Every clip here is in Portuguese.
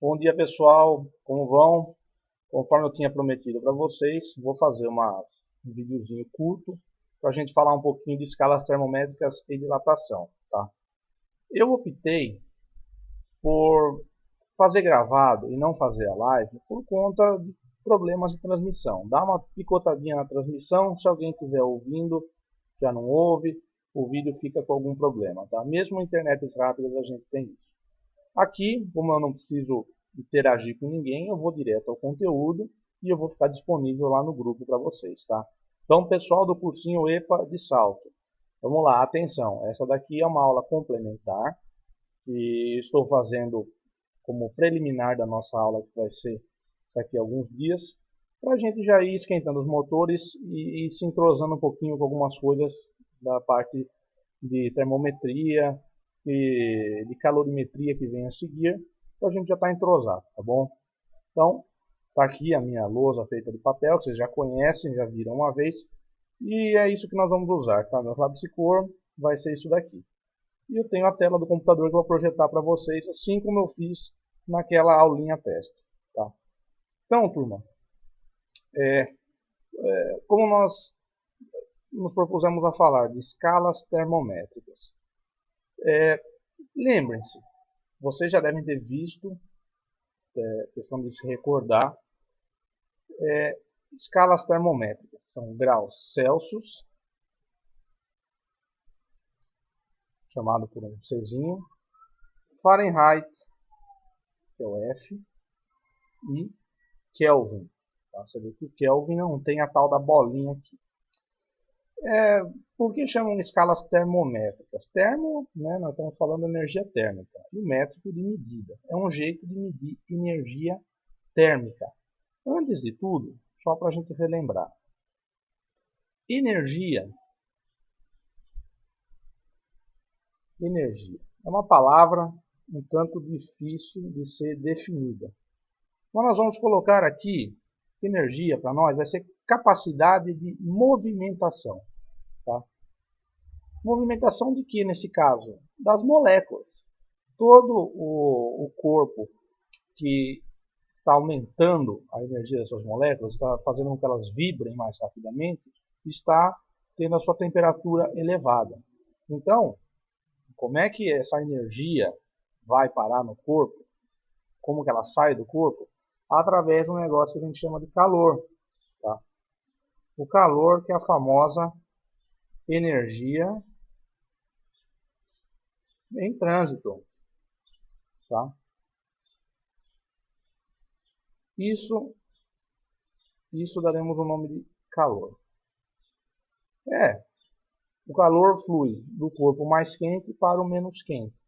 Bom dia pessoal, como vão? Conforme eu tinha prometido para vocês, vou fazer um videozinho curto para a gente falar um pouquinho de escalas termométricas e dilatação, tá? Eu optei por fazer gravado e não fazer a live por conta de problemas de transmissão. Dá uma picotadinha na transmissão, se alguém estiver ouvindo, já não ouve, o vídeo fica com algum problema, tá? Mesmo em internets rápidas a gente tem isso. Aqui, como eu não preciso interagir com ninguém, eu vou direto ao conteúdo e eu vou ficar disponível lá no grupo para vocês, tá? Então, pessoal do cursinho EPA de salto, vamos lá, atenção, essa daqui é uma aula complementar que estou fazendo como preliminar da nossa aula que vai ser daqui a alguns dias, para a gente já ir esquentando os motores e se entrosando um pouquinho com algumas coisas da parte de termometria e de calorimetria que vem a seguir, então a gente já está entrosado, tá bom? Então, está aqui a minha lousa feita de papel, que vocês já conhecem, já viram uma vez, e é isso que nós vamos usar, tá? Meus lápis de cor vai ser isso daqui. E eu tenho a tela do computador que eu vou projetar para vocês, assim como eu fiz naquela aulinha teste, tá? Então, turma, como nós nos propusemos a falar de escalas termométricas, lembrem-se, vocês já devem ter visto, questão de se recordar, escalas termométricas. São graus Celsius, chamado por um Czinho, Fahrenheit, que é o F, e Kelvin. Tá? Você vê que o Kelvin não tem a tal da bolinha aqui. Por que chamam escalas termométricas? Termo, né, nós estamos falando de energia térmica, e métrico de medida. É um jeito de medir energia térmica. Antes de tudo, só para a gente relembrar, energia é uma palavra um tanto difícil de ser definida. Então nós vamos colocar aqui, energia para nós vai ser capacidade de movimentação. Tá? Movimentação de que nesse caso? Das moléculas. Todo o corpo que está aumentando a energia das suas moléculas, está fazendo com que elas vibrem mais rapidamente, está tendo a sua temperatura elevada. Então, como é que essa energia vai parar no corpo? Como que ela sai do corpo? Através de um negócio que a gente chama de calor. Tá? O calor, que é a famosa energia em trânsito. Tá? Isso daremos o nome de calor. O calor flui do corpo mais quente para o menos quente.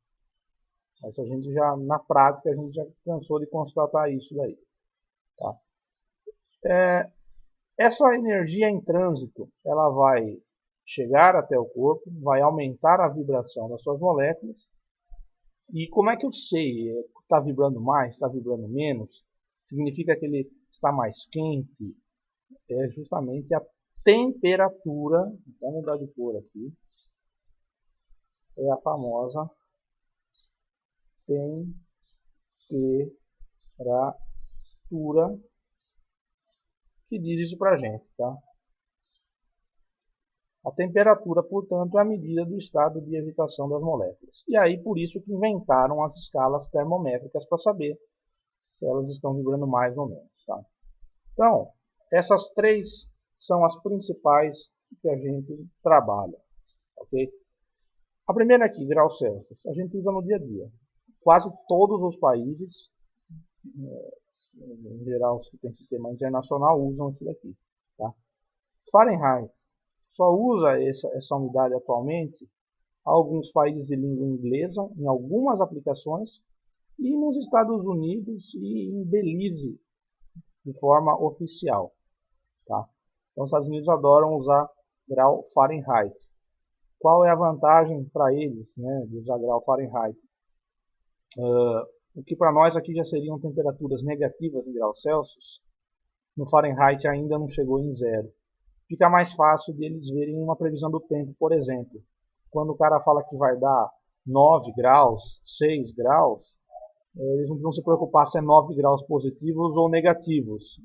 Mas a gente já, na prática, a gente já cansou de constatar isso daí. Tá? Essa energia em trânsito, ela vai chegar até o corpo, vai aumentar a vibração das suas moléculas. E como é que eu sei? Está vibrando mais, está vibrando menos? Significa que ele está mais quente? É justamente a temperatura, vou mudar de cor aqui, é a famosa temperatura que diz isso pra gente, tá? A temperatura, portanto, é a medida do estado de agitação das moléculas. E aí, por isso que inventaram as escalas termométricas para saber se elas estão vibrando mais ou menos, tá? Então, essas três são as principais que a gente trabalha, ok? A primeira aqui, graus Celsius, a gente usa no dia a dia. Quase todos os países, em geral os que têm sistema internacional, usam isso daqui. Tá? Fahrenheit só usa essa unidade atualmente alguns países de língua inglesa, em algumas aplicações, e nos Estados Unidos e em Belize, de forma oficial. Tá? Então os Estados Unidos adoram usar grau Fahrenheit. Qual é a vantagem para eles, né, de usar grau Fahrenheit? O que para nós aqui já seriam temperaturas negativas em graus Celsius, no Fahrenheit ainda não chegou em zero. Fica mais fácil de eles verem uma previsão do tempo, por exemplo. Quando o cara fala que vai dar 9 graus, 6 graus, Eles não precisam se preocupar se é 9 graus positivos ou negativos.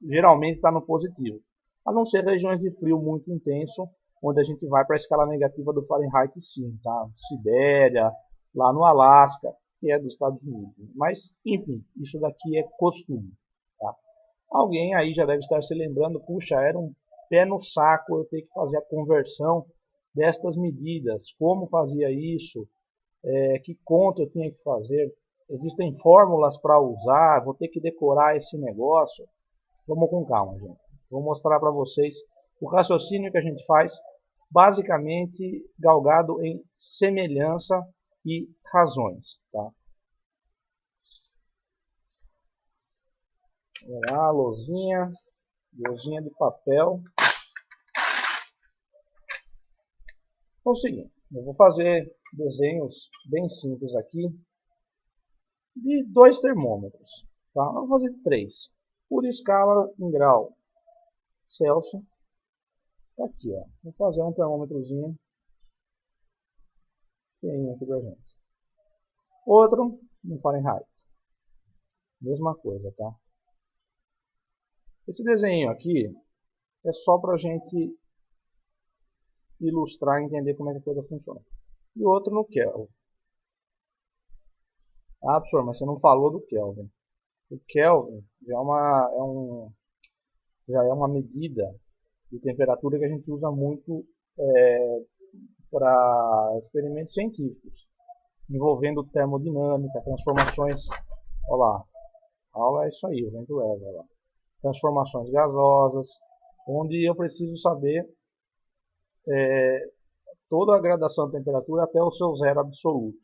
Geralmente está no positivo. A não ser regiões de frio muito intenso, onde a gente vai para a escala negativa do Fahrenheit sim, tá? Sibéria, lá no Alasca, que é dos Estados Unidos. Mas, enfim, isso daqui é costume. Tá? Alguém aí já deve estar se lembrando, puxa, era um pé no saco eu ter que fazer a conversão destas medidas. Como fazia isso? Que conta eu tinha que fazer? Existem fórmulas para usar? Vou ter que decorar esse negócio? Vamos com calma, gente. Vou mostrar para vocês o raciocínio que a gente faz, basicamente galgado em semelhança e razões. Tá? Vamos lá, lousinha de papel. Então é o seguinte, eu vou fazer desenhos bem simples aqui de 2 termômetros. Tá? Eu vou fazer 3, por escala em grau Celsius. Tá aqui, ó. Vou fazer um termômetrozinho feinho aqui pra gente. Outro no Fahrenheit. Mesma coisa, tá? Esse desenho aqui é só pra gente ilustrar e entender como é que a coisa funciona. E outro no Kelvin. Ah, professor, mas você não falou do Kelvin. O Kelvin já é uma medida de temperatura que a gente usa muito para experimentos científicos, envolvendo termodinâmica, transformações. Olha lá, a aula é isso aí, o vento leva. Olha lá. Transformações gasosas, onde eu preciso saber toda a gradação de temperatura até o seu zero absoluto.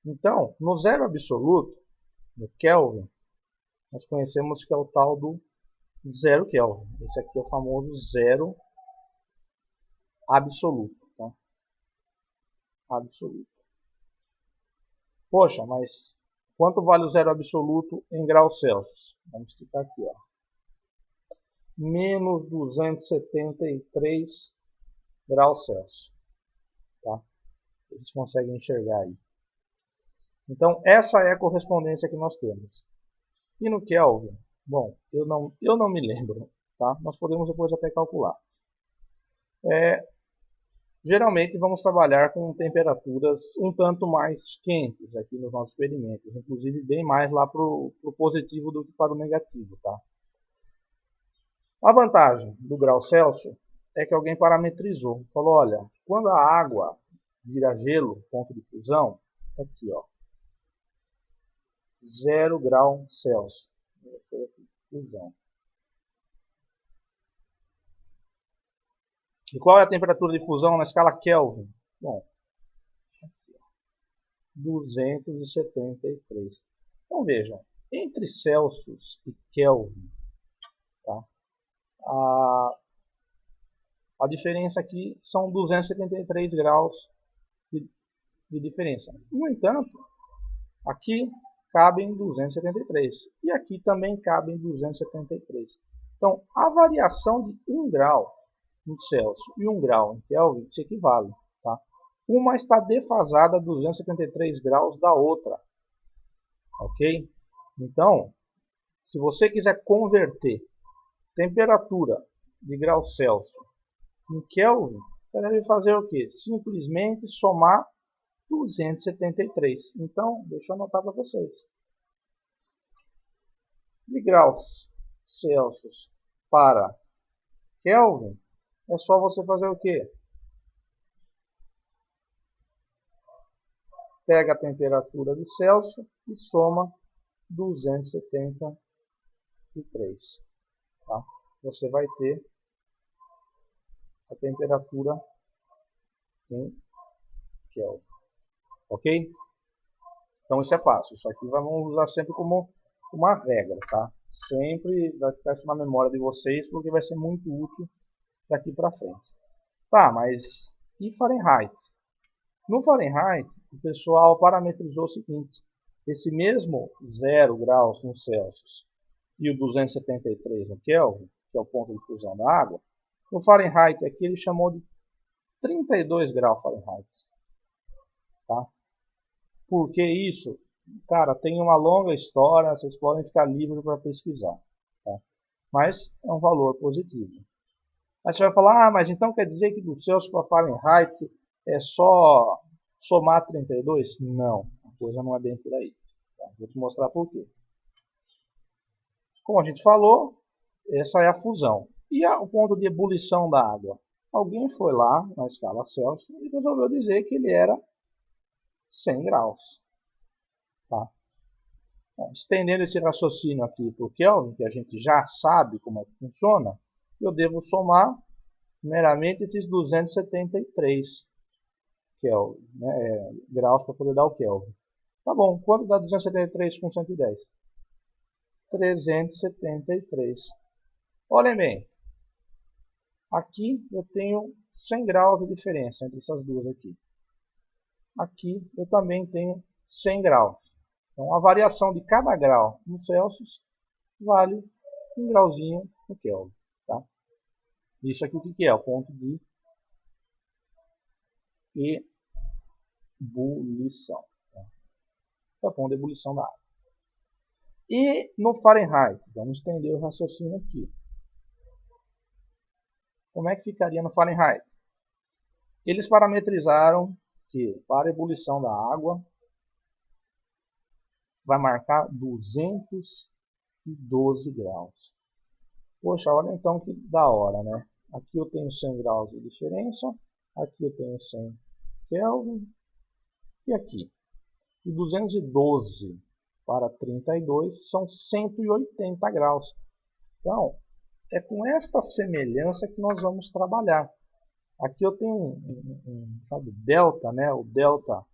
Então, no zero absoluto, no Kelvin, nós conhecemos que é o tal do zero Kelvin. Esse aqui é o famoso zero absoluto. Tá? Absoluto. Poxa, mas quanto vale o zero absoluto em graus Celsius? Vamos esticar aqui, ó. Menos 273 graus Celsius. Tá? Eles conseguem enxergar aí. Então, essa é a correspondência que nós temos. E no Kelvin, bom, eu não me lembro, tá? Nós podemos depois até calcular. Geralmente vamos trabalhar com temperaturas um tanto mais quentes aqui nos nossos experimentos, inclusive bem mais lá para o positivo do que para o negativo, tá? A vantagem do grau Celsius é que alguém parametrizou, falou, olha, quando a água vira gelo, ponto de fusão, tá aqui, ó, 0 grau Celsius, fusão. E qual é a temperatura de fusão na escala Kelvin? Bom, 273. Então vejam, entre Celsius e Kelvin, tá? A diferença aqui são 273 graus de diferença. No entanto, aqui cabem 273 e aqui também cabem 273. Então, a variação de 1 grau em Celsius e 1 grau em Kelvin se equivale. Tá? Uma está defasada a 273 graus da outra. Ok? Então, se você quiser converter temperatura de grau Celsius em Kelvin, você deve fazer o quê? Simplesmente somar 273. Então, deixa eu anotar para vocês. De graus Celsius para Kelvin, é só você fazer o quê? Pega a temperatura do Celsius e soma 273. Tá? Você vai ter a temperatura em Kelvin. Ok? Então isso é fácil. Isso aqui vamos usar sempre como uma regra. Tá? Sempre vai ficar isso na memória de vocês, porque vai ser muito útil daqui para frente. Tá, mas e Fahrenheit? No Fahrenheit, o pessoal parametrizou o seguinte: esse mesmo 0 graus no Celsius e o 273 no Kelvin, que é o ponto de fusão da água, no Fahrenheit aqui ele chamou de 32 graus Fahrenheit. Tá? Por que isso? cara, tem uma longa história, vocês podem ficar livres para pesquisar, tá? Mas é um valor positivo. Aí você vai falar, mas então quer dizer que do Celsius para Fahrenheit é só somar 32? Não, a coisa não é bem por aí. Tá? Vou te mostrar por quê. Como a gente falou, essa é a fusão. E o ponto de ebulição da água? Alguém foi lá na escala Celsius e resolveu dizer que ele era 100 graus. Tá? Bom, estendendo esse raciocínio aqui para o Kelvin, que a gente já sabe como é que funciona, eu devo somar meramente esses 273 Kelvin, né, graus para poder dar o Kelvin. Tá bom, quanto dá 273 com 110? 373. Olhem bem, aqui eu tenho 100 graus de diferença entre essas duas aqui. Aqui eu também tenho 100 graus. Então a variação de cada grau no Celsius vale um grauzinho no Kelvin. Tá? Isso aqui o que é? O ponto de ebulição. Tá? É o ponto de ebulição da água. E no Fahrenheit, vamos estender o raciocínio aqui. Como é que ficaria no Fahrenheit? Eles parametrizaram que para a ebulição da água vai marcar 212 graus. Poxa, olha então que da hora, né? Aqui eu tenho 100 graus de diferença, aqui eu tenho 100 Kelvin, e aqui. De 212 para 32 são 180 graus. Então, é com esta semelhança que nós vamos trabalhar. Aqui eu tenho sabe, delta, né? O delta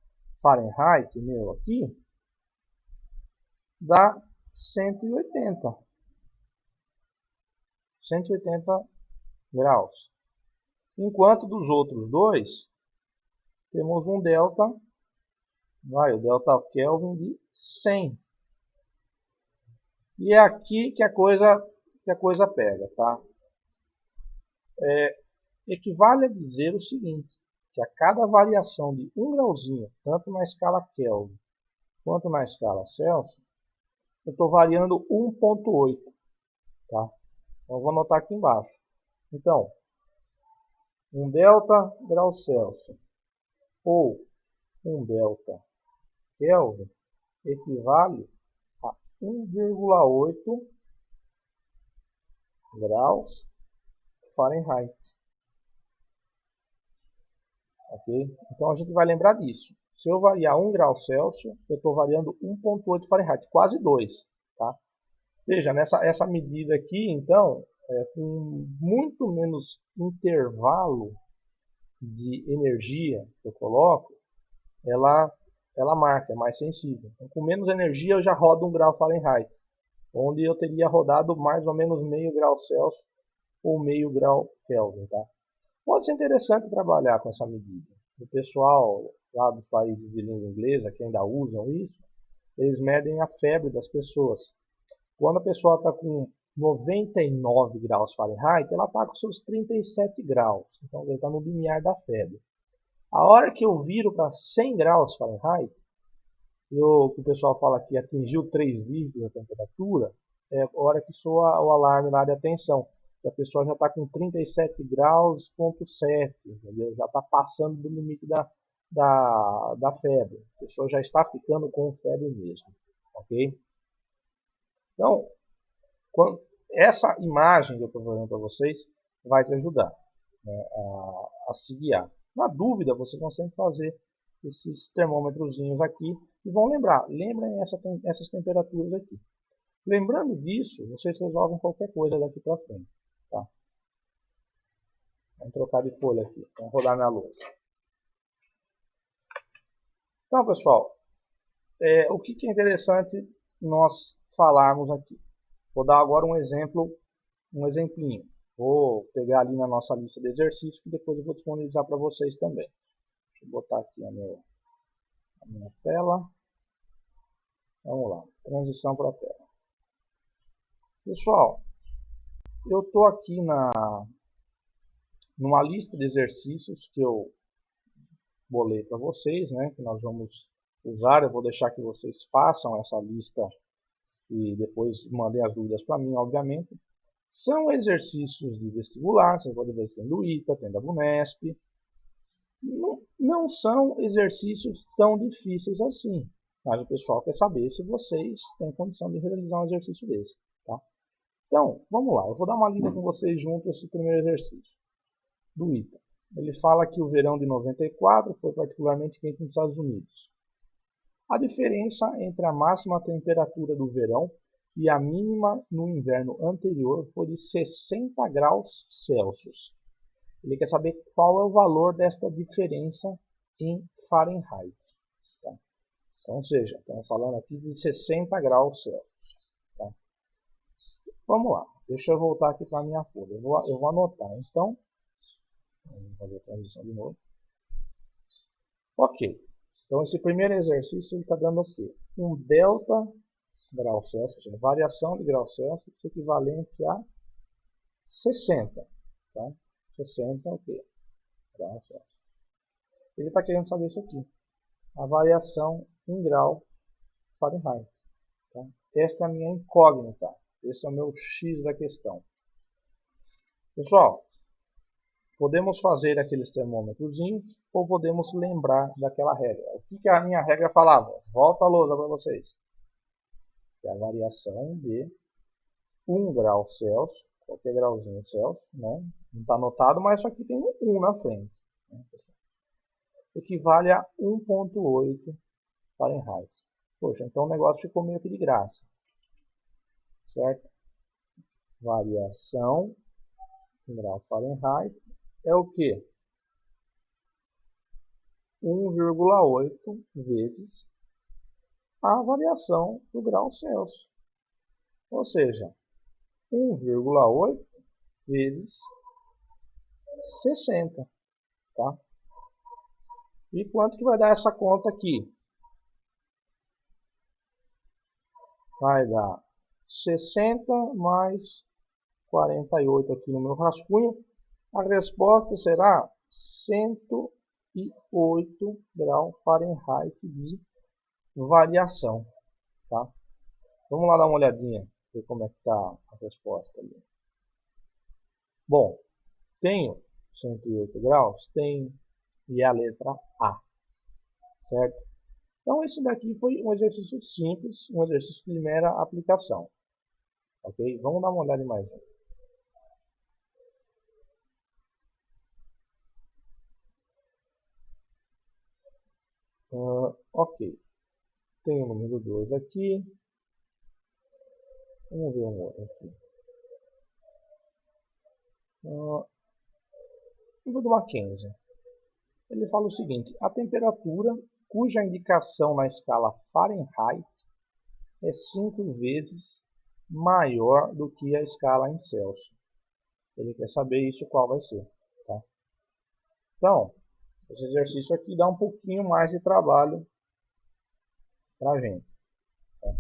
Fahrenheit meu aqui dá 180. 180 graus. Enquanto dos outros dois, temos um delta, o delta Kelvin de 100. E é aqui que a coisa pega, tá? Equivale a dizer o seguinte, que a cada variação de 1 grauzinho, tanto na escala Kelvin quanto na escala Celsius, eu estou variando 1,8. Tá? Então, eu vou anotar aqui embaixo. Então, um delta grau Celsius ou um delta Kelvin equivale a 1,8 graus Fahrenheit. Ok? Então a gente vai lembrar disso. Se eu variar 1 grau Celsius, eu estou variando 1,8 Fahrenheit, quase 2. Tá? Veja, essa medida aqui, então, com muito menos intervalo de energia que eu coloco, ela marca, é mais sensível. Então, com menos energia eu já rodo 1 grau Fahrenheit, onde eu teria rodado mais ou menos meio grau Celsius ou meio grau Kelvin. Tá? Pode ser interessante trabalhar com essa medida. O pessoal lá dos países de língua inglesa, que ainda usam isso, eles medem a febre das pessoas. Quando a pessoa está com 99 graus Fahrenheit, ela está com seus 37 graus. Então, ele está no limiar da febre. A hora que eu viro para 100 graus Fahrenheit, o pessoal fala que atingiu 3 dígitos da temperatura, é a hora que soa o alarme na área de atenção. A pessoa já está com 37 graus, ponto 7, entendeu? Já está passando do limite da febre. A pessoa já está ficando com febre mesmo. Ok? Então, essa imagem que eu estou fazendo para vocês vai te ajudar, né, a se guiar. Na dúvida, você consegue fazer esses termômetrozinhos aqui e vão lembrem essas temperaturas aqui. Lembrando disso, vocês resolvem qualquer coisa daqui para frente. Tá? Vamos trocar de folha aqui, vamos rodar minha lousa. Então, pessoal, o que é interessante nós falarmos aqui? Vou dar agora um exemplinho. Vou pegar ali na nossa lista de exercícios que depois eu vou disponibilizar para vocês também. Deixa eu botar aqui a minha tela. Vamos lá, transição para a tela. Pessoal, eu estou aqui numa lista de exercícios que eu bolei para vocês, né, que nós vamos usar. Eu vou deixar que vocês façam essa lista e depois mandem as dúvidas para mim, obviamente. São exercícios de vestibular, você pode ver que tem do ITA, tem da VUNESP. Não são exercícios tão difíceis assim, mas o pessoal quer saber se vocês têm condição de realizar um exercício desse. Tá? Então, vamos lá, eu vou dar uma lida com vocês junto esse primeiro exercício do ITA. Ele fala que o verão de 94 foi particularmente quente nos Estados Unidos. A diferença entre a máxima temperatura do verão e a mínima no inverno anterior foi de 60 graus Celsius. Ele quer saber qual é o valor desta diferença em Fahrenheit. Tá? Então, ou seja, estamos falando aqui de 60 graus Celsius. Tá? Vamos lá, deixa eu voltar aqui para a minha folha. Eu vou anotar, então. Vamos fazer a transição de novo. Ok, então esse primeiro exercício está dando o quê? Um delta grau Celsius, variação de grau Celsius equivalente a 60. Tá? 60 é o quê? Graus Celsius. Ele está querendo saber isso aqui. A variação em grau Fahrenheit. Tá? Esta é a minha incógnita. Esse é o meu X da questão. Pessoal, podemos fazer aqueles termômetrozinhos ou podemos lembrar daquela regra. O que a minha regra falava? Volta a lousa para vocês. Que é a variação de 1 grau Celsius, qualquer grauzinho Celsius, né? Não está anotado, mas só que tem um 1 na frente. Né, equivale a 1,8 Fahrenheit. Poxa, então o negócio ficou meio que de graça. Certo? Variação em grau Fahrenheit é o que? 1,8 vezes a variação do grau Celsius. Ou seja, 1,8 vezes 60. Tá? E quanto que vai dar essa conta aqui? Vai dar 60 mais 48 aqui no meu rascunho. A resposta será 108 graus Fahrenheit de variação. Tá? Vamos lá dar uma olhadinha, ver como é que está a resposta ali. Bom, tenho 108 graus? Tenho. E é a letra A. Certo? Então esse daqui foi um exercício simples, um exercício de mera aplicação. Ok? Vamos dar uma olhada em mais um. Ok. Tem o número 2 aqui. Vamos ver um outro aqui. Nível do Mackenzie. Ele fala o seguinte: a temperatura cuja indicação na escala Fahrenheit é 5 vezes maior do que a escala em Celsius. Ele quer saber isso qual vai ser. Tá? Então, esse exercício aqui dá um pouquinho mais de trabalho para a gente. Tá?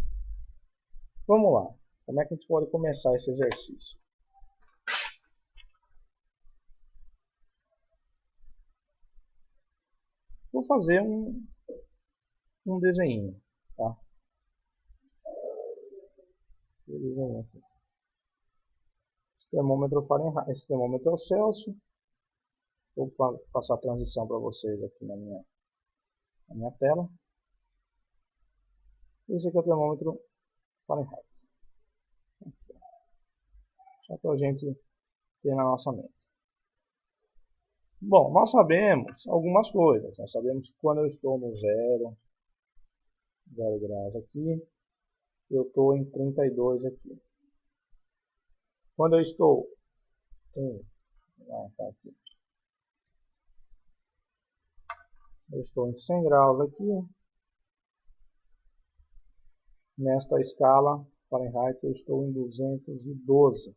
Vamos lá. Como é que a gente pode começar esse exercício? Vou fazer um desenho. Tá? Desenho aqui. Esse termômetro Fahrenheit, esse termômetro é o Celsius. Vou passar a transição para vocês aqui na minha tela. Esse aqui é o termômetro Fahrenheit. Só para a gente ter na nossa mente. Bom, nós sabemos algumas coisas. Nós sabemos que quando eu estou no 0 graus aqui, eu estou em 32 aqui. Quando eu estou aqui. Eu estou em 100 graus aqui. Nesta escala Fahrenheit eu estou em 212.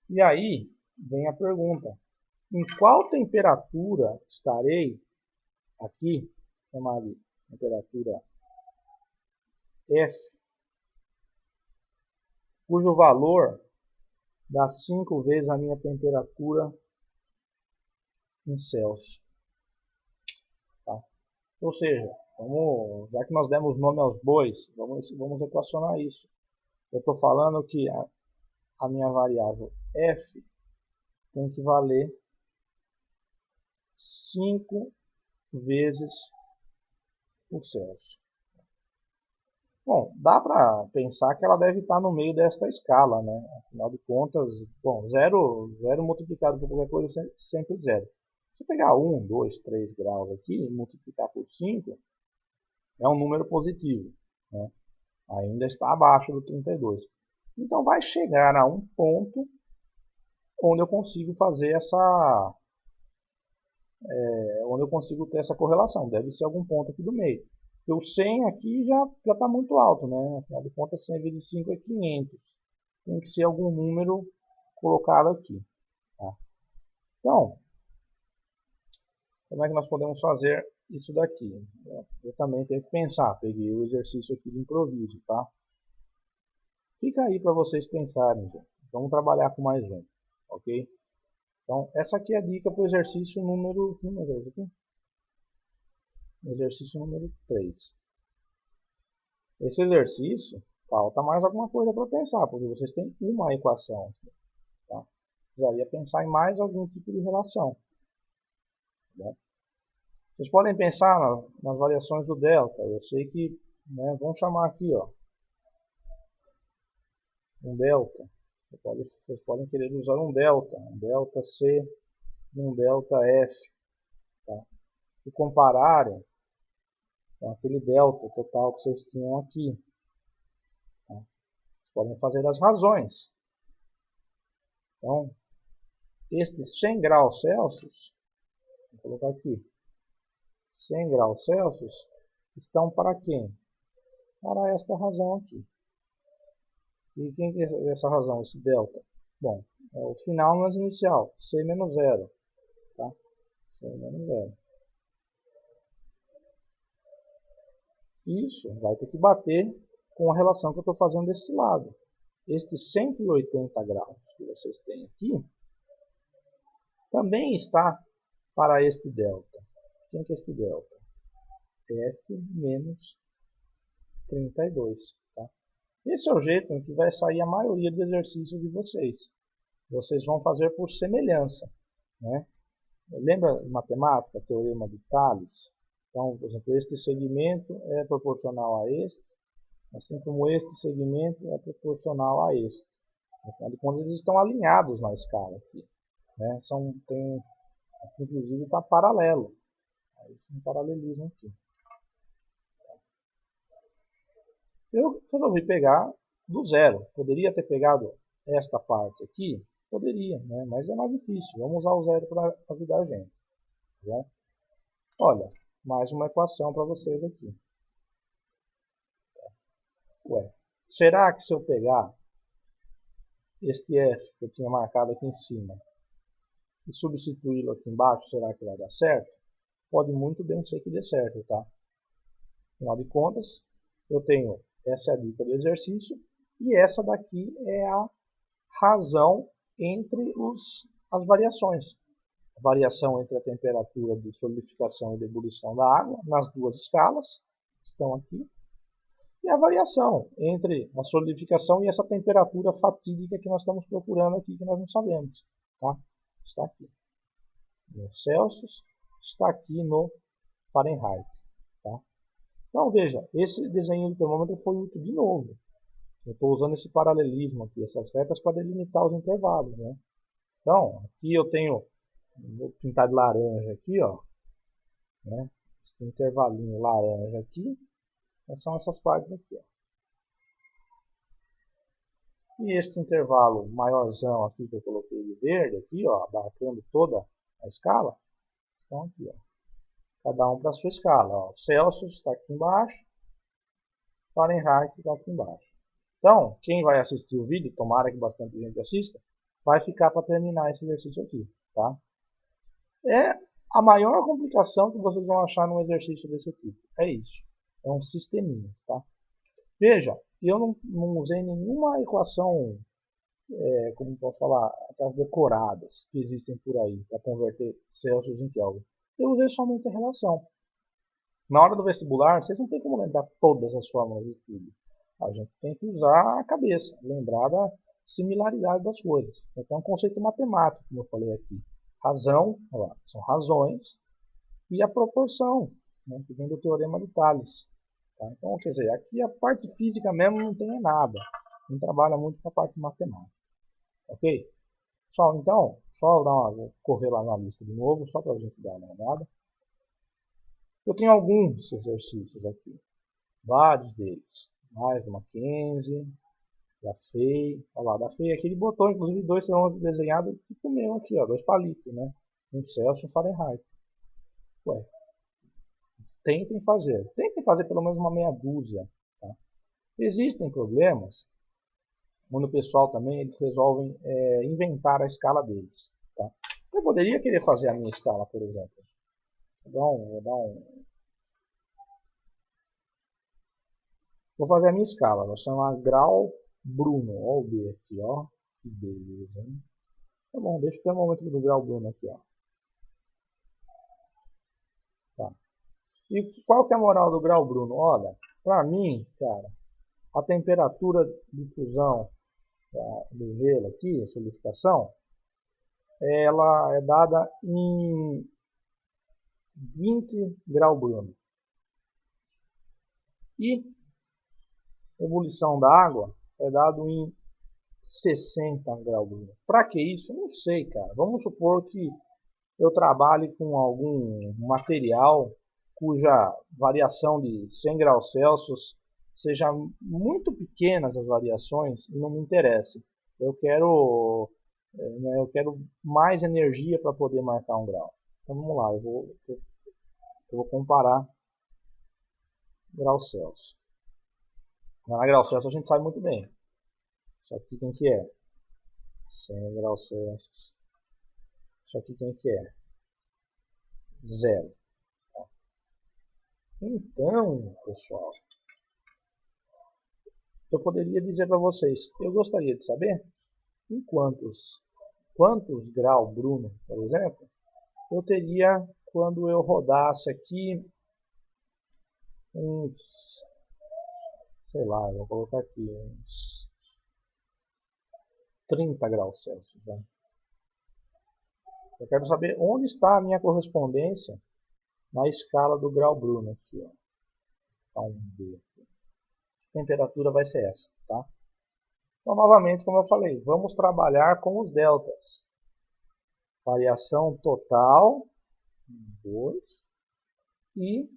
E aí vem a pergunta: em qual temperatura estarei aqui, chamar de temperatura F, cujo valor dá 5 vezes a minha temperatura em Celsius. Tá? Ou seja, Já que nós demos nome aos bois, vamos equacionar isso. Eu estou falando que a minha variável f tem que valer 5 vezes o Celsius. Bom, dá para pensar que ela deve estar no meio desta escala, né? Afinal de contas, bom, zero multiplicado por qualquer coisa é sempre zero. Se eu pegar 1, 2, 3 graus aqui e multiplicar por 5, é um número positivo, né? Ainda está abaixo do 32. Então vai chegar a um ponto onde eu consigo fazer onde eu consigo ter essa correlação. Deve ser algum ponto aqui do meio. Porque o 100 aqui já está muito alto, né? Afinal de contas, 100 vezes 5 é 500. Tem que ser algum número colocado aqui. Tá? Então, como é que nós podemos fazer isso daqui? Eu também tenho que pensar. Peguei o exercício aqui de improviso, tá? Fica aí para vocês pensarem, gente. Vamos trabalhar com mais um, ok? Então, essa aqui é a dica para o exercício número... Exercício número 3. Esse exercício, falta mais alguma coisa para pensar, porque vocês têm uma equação. Tá? Precisaria pensar em mais algum tipo de relação. Tá? Vocês podem pensar nas variações do delta. Eu sei que, né, vamos chamar aqui, ó, um delta. Vocês podem querer usar um delta C, um delta F. Tá? E compararem com aquele delta total que vocês tinham aqui. Tá? Vocês podem fazer as razões. Então, estes 100 graus Celsius, vou colocar aqui, 100 graus Celsius, estão para quem? Para esta razão aqui. E quem que é essa razão, esse delta? Bom, é o final mais inicial, C menos 0. Tá? C menos 0. Isso vai ter que bater com a relação que eu estou fazendo desse lado. Este 180 graus que vocês têm aqui, também está para este delta. Quem que é este delta? F menos 32. Tá? Esse é o jeito em que vai sair a maioria dos exercícios de vocês. Vocês vão fazer por semelhança. Né? Lembra matemática, teorema de Tales? Então, por exemplo, este segmento é proporcional a este, assim como este segmento é proporcional a este. Afinal de contas, eles estão alinhados na escala aqui. Né? Aqui, inclusive, está paralelo. Aí sim, paralelismo aqui. Eu resolvi pegar do zero. Poderia ter pegado esta parte aqui? Poderia, né? Mas é mais difícil. Vamos usar o zero para ajudar a gente. Tá? Olha, mais uma equação para vocês aqui. Ué, será que se eu pegar este f que eu tinha marcado aqui em cima e substituí-lo aqui embaixo, será que vai dar certo? Pode muito bem ser que dê certo, tá? Afinal de contas, eu tenho essa é a dica do exercício e essa daqui é a razão entre as variações. A variação entre a temperatura de solidificação e de ebulição da água nas duas escalas estão aqui. E a variação entre a solidificação e essa temperatura fatídica que nós estamos procurando aqui, que nós não sabemos. Tá? Está aqui no Celsius, está aqui no Fahrenheit. Tá? Então veja, esse desenho do termômetro foi útil de novo. Eu estou usando esse paralelismo aqui, essas retas para delimitar os intervalos. Né? Então, aqui eu tenho, vou pintar de laranja aqui, ó, né? Esse intervalinho laranja aqui, são essas partes aqui. Ó. E este intervalo maiorzão aqui que eu coloquei de verde, aqui, ó, abarcando toda a escala, então aqui, ó, cada um para a sua escala. Ó. Celsius está aqui embaixo, Fahrenheit está aqui embaixo. Então, quem vai assistir o vídeo, tomara que bastante gente assista, vai ficar para terminar esse exercício aqui. Tá? É a maior complicação que vocês vão achar num exercício desse tipo. É isso. É um sisteminha. Tá? Veja, eu não usei nenhuma equação, como posso falar, aquelas decoradas que existem por aí para converter Celsius em Kelvin. Eu usei somente a relação. Na hora do vestibular, vocês não tem como lembrar todas as fórmulas de tudo. A gente tem que usar a cabeça, lembrar da similaridade das coisas. Então, é um conceito matemático, como eu falei aqui. Razão, olha lá, são razões, e a proporção, né, que vem do Teorema de Tales. Tá? Então, quer dizer, aqui a parte física mesmo não tem nada. Não trabalha muito com a parte matemática. Ok? Pessoal, então, só vou correr lá na lista de novo, só para a gente dar uma olhada. Eu tenho alguns exercícios aqui, vários deles. Mais do Mackenzie, da FEI. Olha lá, da FEI aqui ele botou inclusive 2 termômetros desenhados tipo meu aqui, ó, 2 palitos, né? Um Celsius e um Fahrenheit. Ué, tentem fazer pelo menos uma meia dúzia. Tá? Existem problemas onde o pessoal também eles resolvem inventar a escala deles. Tá? Eu poderia querer fazer a minha escala, por exemplo. Vou fazer a minha escala, vou chamar grau Bruno. Olha o B aqui, ó. Que beleza, hein? Tá bom, deixa o termômetro do grau Bruno aqui, ó. Tá. E qual que é a moral do grau Bruno? Olha, pra mim, cara, a temperatura de fusão do gelo aqui, a solidificação, ela é dada em 20 grau Bruno. E a ebulição da água é dado em 60 graus Bruno. Para que isso? Não sei, cara. Vamos supor que eu trabalhe com algum material cuja variação de 100 graus Celsius seja muito pequenas as variações e não me interessa. Eu quero mais energia para poder marcar um grau. Então vamos lá, eu vou comparar graus Celsius. Na graus Celsius a gente sabe muito bem. Isso aqui quem que é? 100 graus Celsius. Isso aqui quem que é? 0. Então, pessoal, eu poderia dizer para vocês, eu gostaria de saber em quantos graus Bruno, por exemplo, eu teria quando eu rodasse aqui uns, sei lá, eu vou colocar aqui uns 30 graus Celsius. Né? Eu quero saber onde está a minha correspondência na escala do grau Bruno aqui, ó. Tá um B aqui. A temperatura vai ser essa, tá? Então, novamente, como eu falei, vamos trabalhar com os deltas. Variação total, 2, e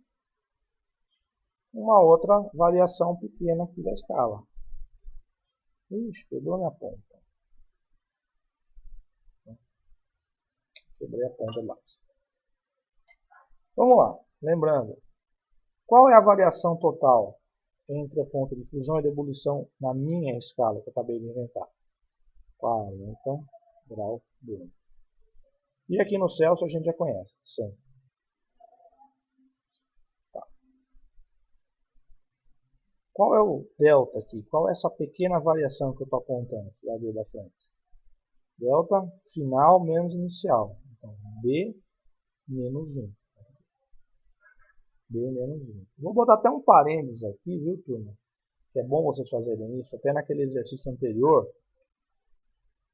uma outra variação pequena aqui da escala. Ixi, quebrou minha ponta. Quebrei a ponta do lápis. Vamos lá, lembrando, qual é a variação total entre a ponta de fusão e de ebulição na minha escala que eu acabei de inventar? 40 graus Bruno. E aqui no Celsius a gente já conhece, 100. Tá. Qual é o delta aqui? Qual é essa pequena variação que eu estou apontando aqui lá da frente? Delta final menos inicial. Então, B menos 1. B menos 1. Vou botar até um parênteses aqui, viu, turma? Que é bom vocês fazerem isso. Até naquele exercício anterior.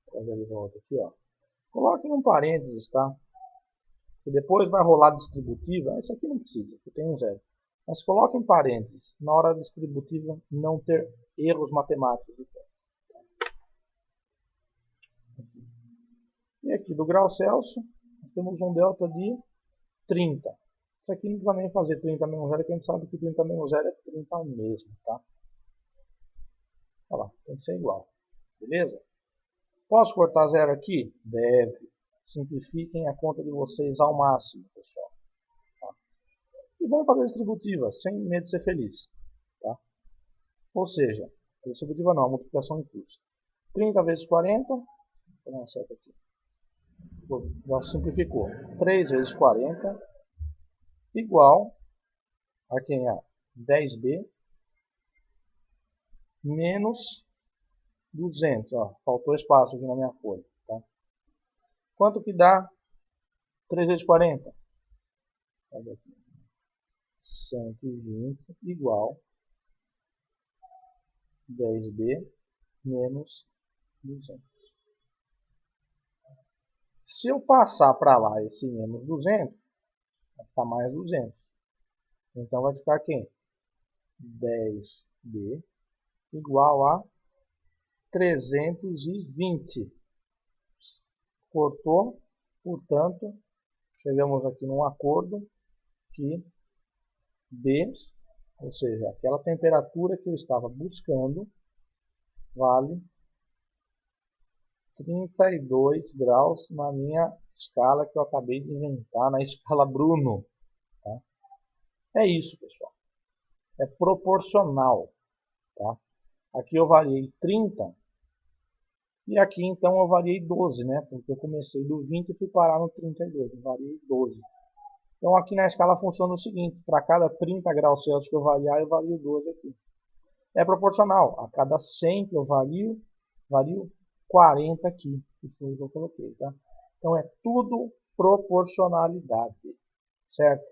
Vou trazer de volta aqui, ó. Coloque um parênteses, tá? Que depois vai rolar distributiva. Esse aqui não precisa, aqui tem um zero. Mas coloque em parênteses, na hora distributiva não ter erros matemáticos. E aqui do grau Celsius, nós temos um delta de 30. Isso aqui não precisa nem fazer 30 menos 0, que a gente sabe que 30 menos 0 é 30 mesmo, tá? Olha lá, tem que ser igual. Beleza? Posso cortar 0 aqui? Deve. Simplifiquem a conta de vocês ao máximo, pessoal. Tá? E vamos fazer a distributiva, sem medo de ser feliz. Tá? Ou seja, a distributiva não, a multiplicação em curso. 30 vezes 40, vou dar uma seta aqui. Já simplificou. 3 vezes 40 igual a quem é 10b menos 200. Ó, faltou espaço aqui na minha folha. Tá? Quanto que dá 3 vezes 40? 120 igual 10B menos 200. Se eu passar para lá esse menos 200, vai ficar mais 200. Então vai ficar quem? 10B igual a 320. Cortou, portanto, chegamos aqui num acordo que B, ou seja, aquela temperatura que eu estava buscando, vale 32 graus na minha escala que eu acabei de inventar, na escala Bruno. Tá? É isso, pessoal. É proporcional. Tá? Aqui eu variei 30 e aqui então eu variei 12, né? Porque eu comecei do 20 e fui parar no 32, eu variei 12. Então aqui na escala funciona o seguinte, para cada 30 graus Celsius que eu variar, eu vario 12 aqui. É proporcional, a cada 100 que eu vario 40 aqui, que foi o que eu coloquei, tá? Então é tudo proporcionalidade, certo?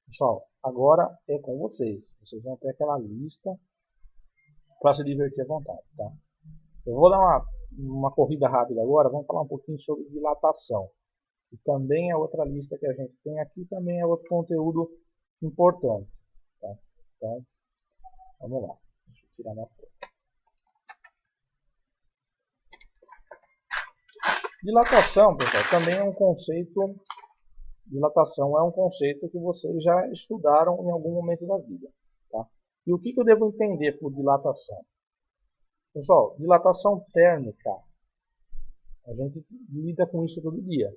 Pessoal, agora é com vocês. Vocês vão ter aquela lista para se divertir à vontade, tá? Eu vou dar uma corrida rápida agora, vamos falar um pouquinho sobre dilatação. E também é outra lista que a gente tem aqui, também é outro conteúdo importante. Tá? Então, vamos lá. Deixa eu tirar minha foto. Dilatação, pessoal, também é um conceito. Dilatação é um conceito que vocês já estudaram em algum momento da vida. Tá? E o que eu devo entender por dilatação? Pessoal, dilatação térmica, a gente lida com isso todo dia.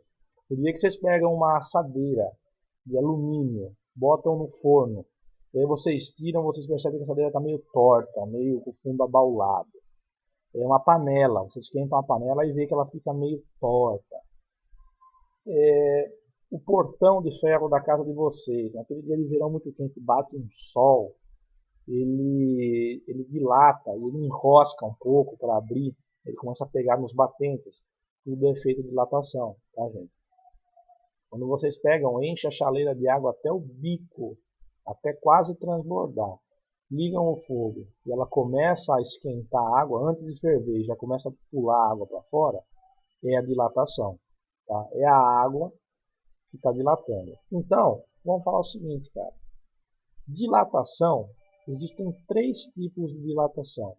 O dia que vocês pegam uma assadeira de alumínio, botam no forno, e aí vocês tiram, vocês percebem que a assadeira está meio torta, meio com o fundo abaulado. É uma panela, vocês esquentam a panela e vê que ela fica meio torta. O portão de ferro da casa de vocês, naquele dia de verão muito quente, bate um sol, ele dilata, ele enrosca um pouco para abrir, ele começa a pegar nos batentes, tudo é efeito de dilatação, tá gente? Quando vocês pegam, enchem a chaleira de água até o bico, até quase transbordar, ligam o fogo e ela começa a esquentar a água antes de ferver, já começa a pular a água para fora, é a dilatação, tá? É a água que está dilatando. Então, vamos falar o seguinte, cara. Dilatação, existem 3 tipos de dilatação.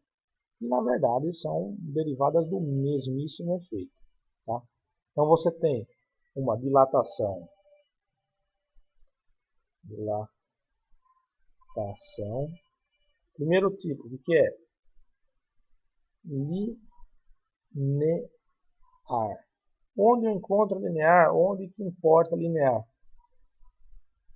E, na verdade, são derivadas do mesmíssimo efeito. Tá? Então, você tem uma dilatação. Primeiro tipo, o que é? Linear. Onde eu encontro linear? Onde que importa linear?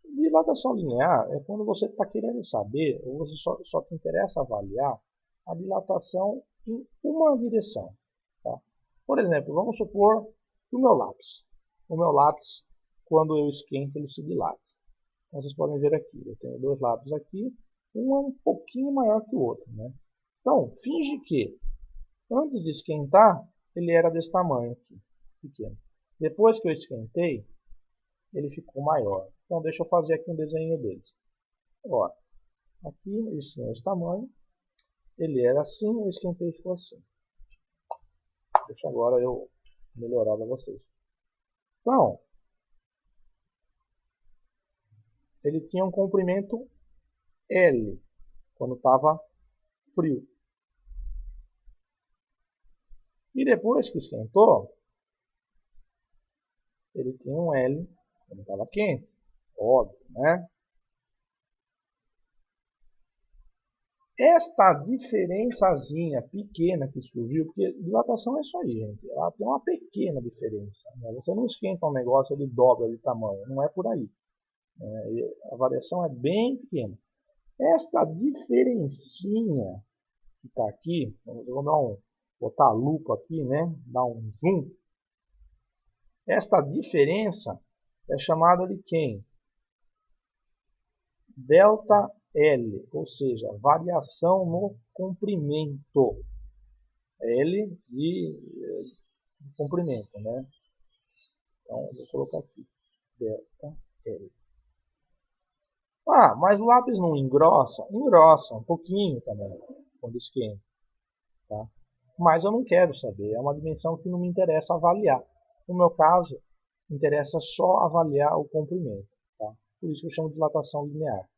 Dilatação linear é quando você está querendo saber, ou você só te interessa avaliar, a dilatação em uma direção. Tá? Por exemplo, vamos supor que o meu lápis, quando eu esquento, ele se dilata. Então, vocês podem ver aqui, eu tenho 2 lápis aqui, um é um pouquinho maior que o outro. Né? Então, finge que, antes de esquentar, ele era desse tamanho aqui, pequeno. Depois que eu esquentei, ele ficou maior. Então, deixa eu fazer aqui um desenho deles. Ó, aqui eles tinham esse tamanho, ele era assim, eu esquentei e ficou assim. Deixa agora eu melhorar para vocês. Então, ele tinha um comprimento L, quando estava frio. E depois que esquentou, ele tinha um L quando estava quente. Óbvio, né? Esta diferençazinha pequena que surgiu, porque dilatação é isso aí, gente. Ela tem uma pequena diferença. Né? Você não esquenta um negócio, ele dobra de tamanho. Não é por aí. A variação é bem pequena. Esta diferencinha que está aqui, vou botar a lupa aqui, né? Dar um zoom. Esta diferença é chamada de quem? Delta L, ou seja, variação no comprimento. L de comprimento, né? Então, vou colocar aqui, delta L. Ah, mas o lápis não engrossa? Engrossa, um pouquinho também, quando esquenta. Tá? Mas eu não quero saber, é uma dimensão que não me interessa avaliar. No meu caso, interessa só avaliar o comprimento. Tá? Por isso que eu chamo de dilatação linear.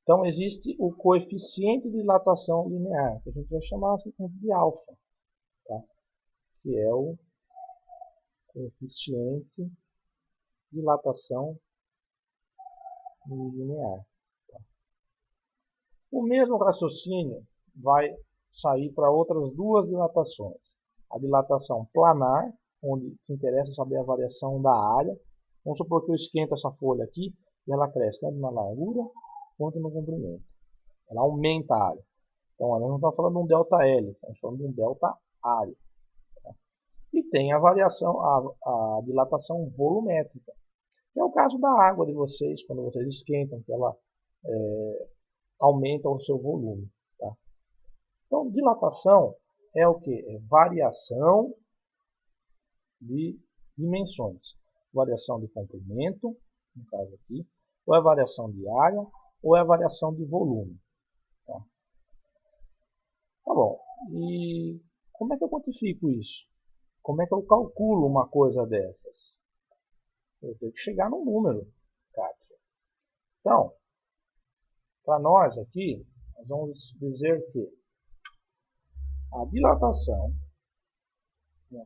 Então existe o coeficiente de dilatação linear, que a gente vai chamar assim de alfa, tá? Que é o coeficiente de dilatação linear. Tá? O mesmo raciocínio vai sair para outras duas dilatações. A dilatação planar, onde te interessa saber a variação da área. Vamos supor que eu esquento essa folha aqui e ela cresce tanto na largura quanto no comprimento. Ela aumenta a área. Então, nós não estamos falando de um ΔL, estamos falando de um delta área. Tá? E tem a variação, a dilatação volumétrica, que é o caso da água de vocês, quando vocês esquentam, que ela aumenta o seu volume. Tá? Então, dilatação é o que? É variação de dimensões. Variação de comprimento, no caso aqui, ou é variação de área, ou é variação de volume. Tá? Tá bom. E como é que eu quantifico isso? Como é que eu calculo uma coisa dessas? Eu tenho que chegar num número, Cátia. Então, para nós aqui, nós vamos dizer que a dilatação,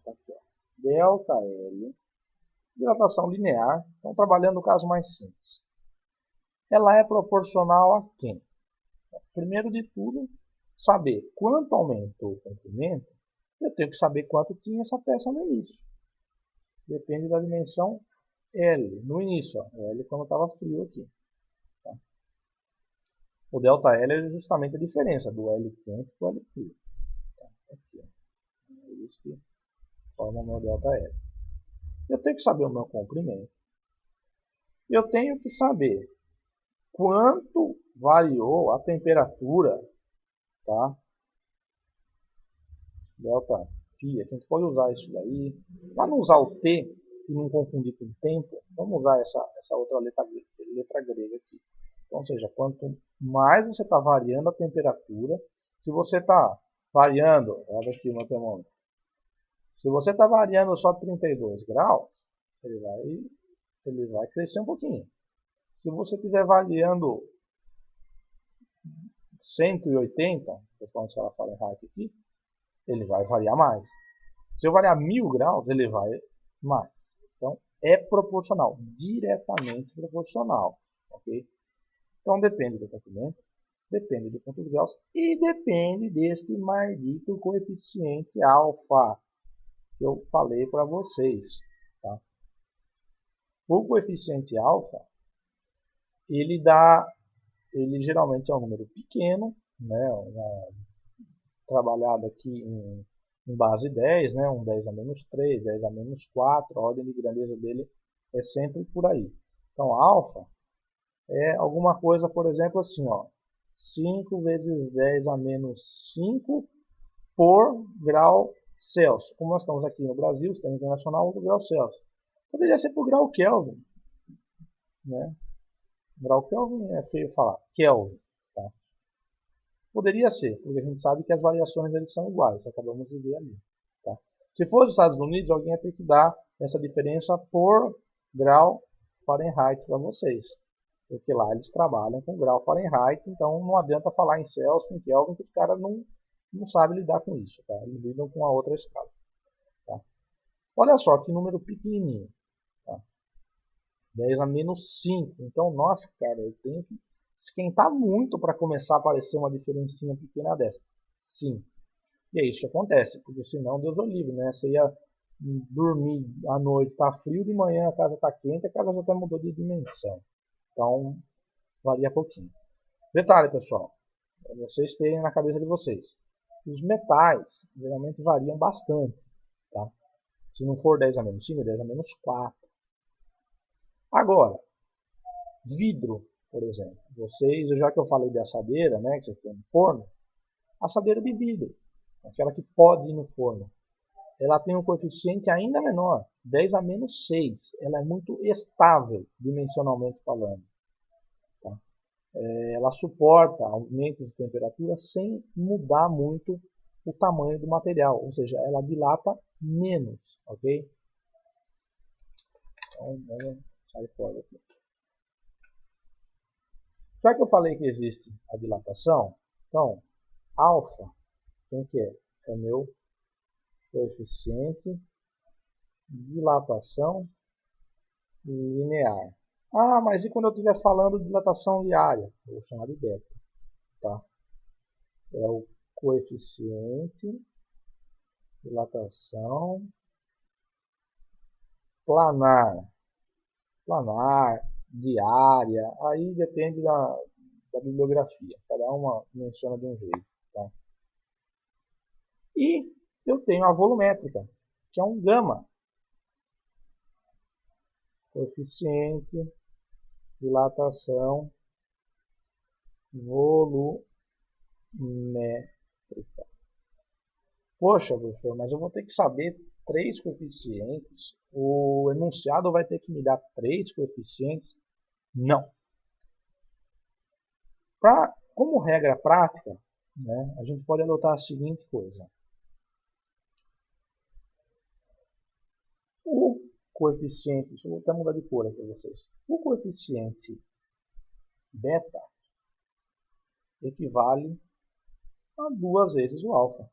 tá aqui, ó, delta L, dilatação linear, estamos trabalhando no caso mais simples. Ela é proporcional a quem? Primeiro de tudo, saber quanto aumentou o comprimento, eu tenho que saber quanto tinha essa peça no início. Depende da dimensão L, no início, ó, L quando estava frio aqui. Tá? O ΔL é justamente a diferença do L quente para o L frio. Tá? Aqui, ó. É isso que forma o meu ΔL. Eu tenho que saber o meu comprimento. Eu tenho que saber quanto variou a temperatura, tá? Delta Phi, a gente pode usar isso daí. Para não usar o T e não confundir com o tempo, vamos usar essa outra letra grega aqui. Então, ou seja, quanto mais você está variando a temperatura, se você está variando, olha aqui o meu termômetro, se você está variando só 32 graus, ele vai crescer um pouquinho. Se você estiver variando 180, estou falando escala Fahrenheit aqui, ele vai variar mais. Se eu variar 1000 graus, ele vai mais. Então, é proporcional, diretamente proporcional. Ok? Então, depende do comprimento, depende de quantos graus e depende deste maldito coeficiente alfa que eu falei para vocês. Tá? O coeficiente alfa, ele geralmente é um número pequeno, né? Trabalhado aqui em base 10, né? Um 10 a menos 3, 10 a menos 4, a ordem de grandeza dele é sempre por aí. Então, alfa é alguma coisa, por exemplo, assim, ó, 5 vezes 10 a menos 5 por grau Celsius. Como nós estamos aqui no Brasil, sistema internacional, do grau Celsius. Poderia ser por grau Kelvin, né? Grau Kelvin é feio falar, Kelvin. Tá? Poderia ser, porque a gente sabe que as variações deles são iguais, acabamos de ver ali. Tá? Se fosse os Estados Unidos, alguém ia ter que dar essa diferença por grau Fahrenheit para vocês. Porque lá eles trabalham com grau Fahrenheit, então não adianta falar em Celsius, em Kelvin, que os caras não sabem lidar com isso. Tá? Eles lidam com a outra escala. Tá? Olha só que número pequenininho. Tá? 10 a menos 5. Então, nossa, cara, eu tenho que esquentar muito para começar a aparecer uma diferencinha pequena dessa. Sim. E é isso que acontece, porque senão Deus o livre, né? Você ia dormir à noite, tá frio, de manhã a casa tá quente, a casa já até mudou de dimensão. Então, varia pouquinho. Detalhe, pessoal, para vocês terem na cabeça de vocês. Os metais geralmente variam bastante, tá? Se não for 10 a menos 5, 10 a menos 4. Agora, vidro, por exemplo. Vocês, já que eu falei de assadeira, né, que você põe no forno, assadeira de vidro, aquela que pode ir no forno, ela tem um coeficiente ainda menor, 10 a menos 6. Ela é muito estável, dimensionalmente falando. ela suporta aumentos de temperatura sem mudar muito o tamanho do material, ou seja, ela dilata menos, ok? Então, vamos sair fora aqui. Já que eu falei que existe a dilatação, então, alfa, quem que é? É meu coeficiente de dilatação linear. Ah, mas e quando eu estiver falando de dilatação diária? Eu vou chamar de beta. Tá? É o coeficiente de dilatação planar. Planar, diária, aí depende da bibliografia. Cada uma menciona de um jeito. Tá? E eu tenho a volumétrica, que é um gama. Coeficiente de dilatação volumétrica. Poxa, professor, mas eu vou ter que saber 3 coeficientes? O enunciado vai ter que me dar 3 coeficientes? Não. Como regra prática, né, a gente pode adotar a seguinte coisa. O coeficiente, deixa eu até mudar de cor aqui para vocês. O coeficiente beta equivale a 2 vezes o alfa.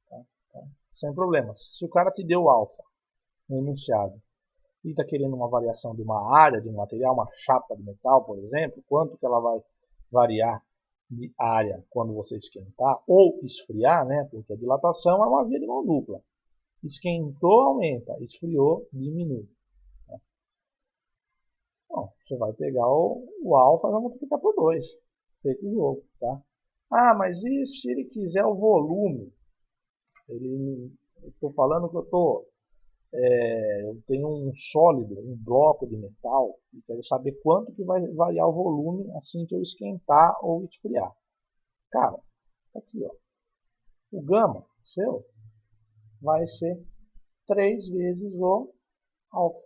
Tá? Então, sem problemas. Se o cara te deu o alfa no enunciado e está querendo uma variação de uma área de um material, uma chapa de metal, por exemplo, quanto que ela vai variar de área quando você esquentar ou esfriar, né? Porque a dilatação é uma via de mão dupla. Esquentou, aumenta, esfriou, diminui. Né? Bom, você vai pegar o alfa e vai multiplicar por 2. Feito o jogo, tá? Ah, mas e se ele quiser o volume? Eu estou falando que eu tenho um sólido, um bloco de metal, e quero saber quanto que vai variar o volume assim que eu esquentar ou esfriar. Cara, tá aqui, ó. O gama seu vai ser 3 vezes o alfa.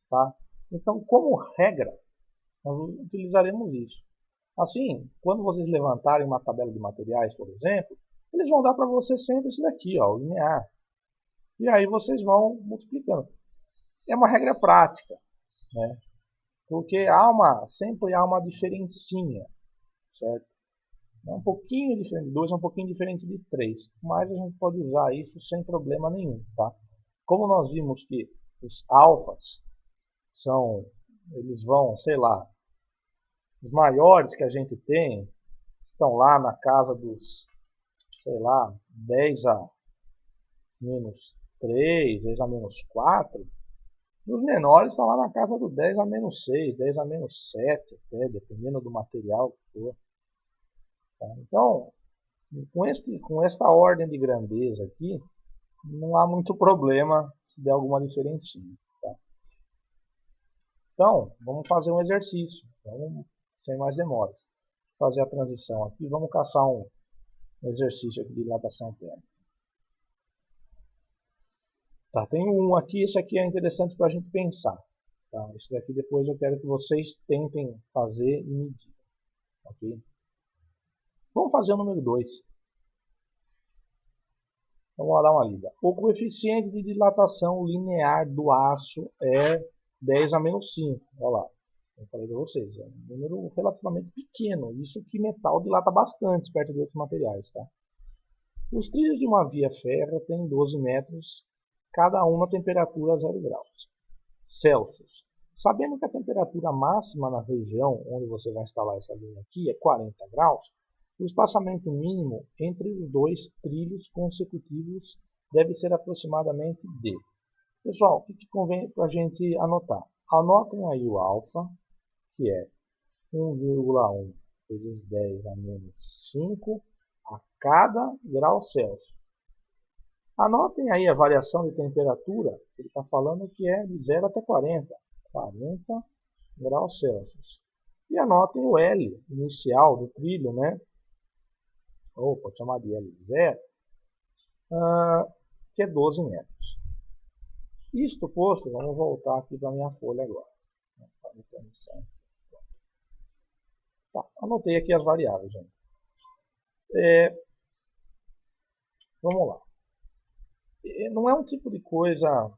Tá? Então, como regra, nós utilizaremos isso. Assim, quando vocês levantarem uma tabela de materiais, por exemplo, eles vão dar para você sempre isso daqui, ó, o linear. E aí vocês vão multiplicando. É uma regra prática, né? Porque sempre há uma diferencinha, certo? É um pouquinho diferente de 2, é um pouquinho diferente de 3, mas a gente pode usar isso sem problema nenhum, tá? Como nós vimos que os alfas eles vão, sei lá, os maiores que a gente tem estão lá na casa dos, sei lá, 10 a menos 3, 10 a menos 4. E os menores estão lá na casa do 10 a menos 6, 10 a menos 7, até, dependendo do material que for. Tá? Então, com esta ordem de grandeza aqui, não há muito problema se der alguma diferença. Tá? Então, vamos fazer um exercício, sem mais demoras. Vou fazer a transição aqui, vamos caçar um exercício aqui de dilatação térmica. Tá, tem um aqui, esse aqui é interessante para a gente pensar. Tá? Esse daqui depois eu quero que vocês tentem fazer e medir. Okay? Vamos fazer o número 2. Vamos lá dar uma lida. O coeficiente de dilatação linear do aço é 10 a menos 5. Olha lá, eu falei para vocês, é um número relativamente pequeno. Isso que metal dilata bastante perto de outros materiais. Tá? Os trilhos de uma via férrea têm 12 metros, cada um na temperatura a 0 graus Celsius. Sabendo que a temperatura máxima na região onde você vai instalar essa linha aqui é 40 graus, o espaçamento mínimo entre os dois trilhos consecutivos deve ser aproximadamente D. Pessoal, o que convém para a gente anotar? Anotem aí o alfa, que é 1,1 vezes 10 a menos 5 a cada grau Celsius. Anotem aí a variação de temperatura, ele está falando que é de 0 até 40 graus Celsius. E anotem o L inicial do trilho, né? Ou pode chamar de L0, que é 12 metros. Isto posto, vamos voltar aqui para a minha folha agora. Tá, anotei aqui as variáveis, gente. Vamos lá. Não é um tipo de coisa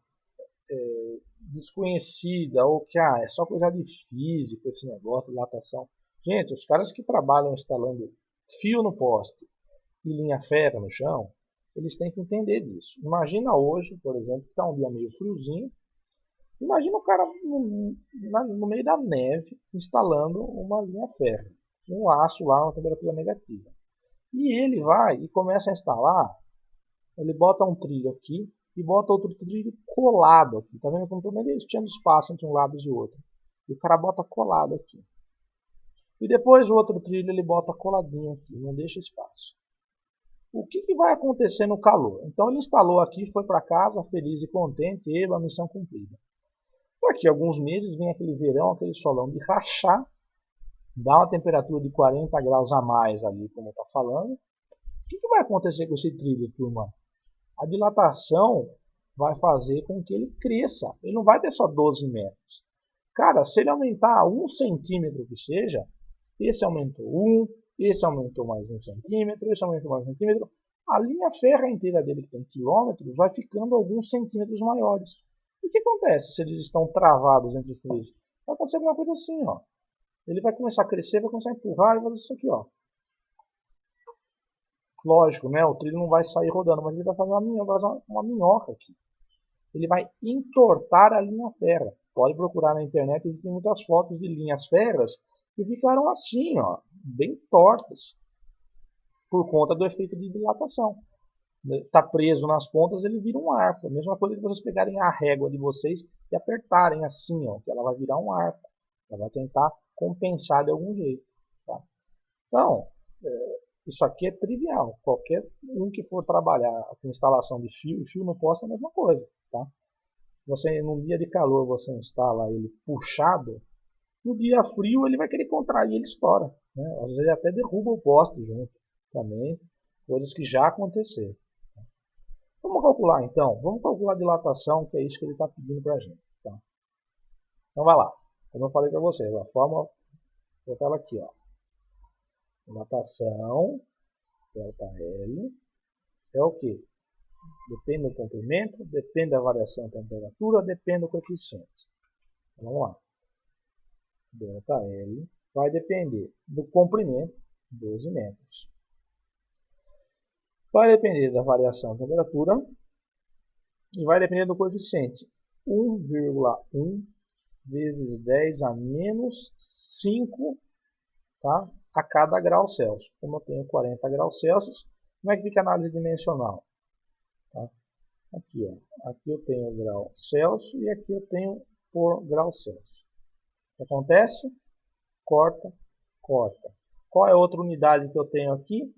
desconhecida ou que é só coisa de física esse negócio de dilatação. Gente, os caras que trabalham instalando fio no poste e linha férrea no chão, eles têm que entender disso. Imagina hoje, por exemplo, que está um dia meio friozinho. Imagina o cara no meio da neve instalando uma linha férrea, um aço lá, uma temperatura negativa. E ele vai e começa a instalar, ele bota um trilho aqui e bota outro trilho colado aqui. Tá vendo como também eles tinham espaço entre um lado e outro. E o cara bota colado aqui. E depois o outro trilho ele bota coladinho aqui, não deixa espaço. O que vai acontecer no calor? Então ele instalou aqui, foi para casa feliz e contente, e a missão cumprida. Daqui a alguns meses vem aquele verão, aquele solão de rachar, dá uma temperatura de 40 graus a mais ali, como está falando. O que vai acontecer com esse trilho, turma? A dilatação vai fazer com que ele cresça. Ele não vai ter só 12 metros. Cara, se ele aumentar 1 centímetro que seja, esse aumentou 1, esse aumentou mais 1 centímetro, esse aumentou mais 1 centímetro, a linha férrea inteira dele, que tem quilômetros, vai ficando alguns centímetros maiores. E o que acontece se eles estão travados entre os três? Vai acontecer alguma coisa assim, ó. Ele vai começar a crescer, vai começar a empurrar e vai fazer isso aqui, ó. Lógico, né? O trilho não vai sair rodando, mas ele vai fazer uma minhoca aqui. Ele vai entortar a linha férrea. Pode procurar na internet, existem muitas fotos de linhas férreas que ficaram assim, ó, bem tortas, por conta do efeito de dilatação. Está preso nas pontas, ele vira um arco. A mesma coisa que vocês pegarem a régua de vocês e apertarem assim, ó, que ela vai virar um arco. Ela vai tentar compensar de algum jeito. Tá? Então, isso aqui é trivial. Qualquer um que for trabalhar com instalação de fio no poste é a mesma coisa. Tá? Você, num dia de calor, você instala ele puxado. No dia frio, ele vai querer contrair e ele estoura. Né? Às vezes ele até derruba o poste junto. Também, coisas que já aconteceram. Vamos calcular então. Vamos calcular a dilatação, que é isso que ele está pedindo para a gente. Tá? Então vai lá. Como eu falei para vocês, a fórmula eu estava aqui. Ó. Dilatação, ΔL, é o que? Depende do comprimento, depende da variação da temperatura, depende do coeficiente. Então, vamos lá. ΔL vai depender do comprimento, 12 metros. Vai depender da variação da temperatura e vai depender do coeficiente. 1,1 vezes 10 a menos 5, tá? A cada grau Celsius. Como eu tenho 40 graus Celsius, como é que fica a análise dimensional? Tá? Aqui, ó. Aqui eu tenho o grau Celsius e aqui eu tenho por grau Celsius. O que acontece? Corta, corta. Qual é a outra unidade que eu tenho aqui?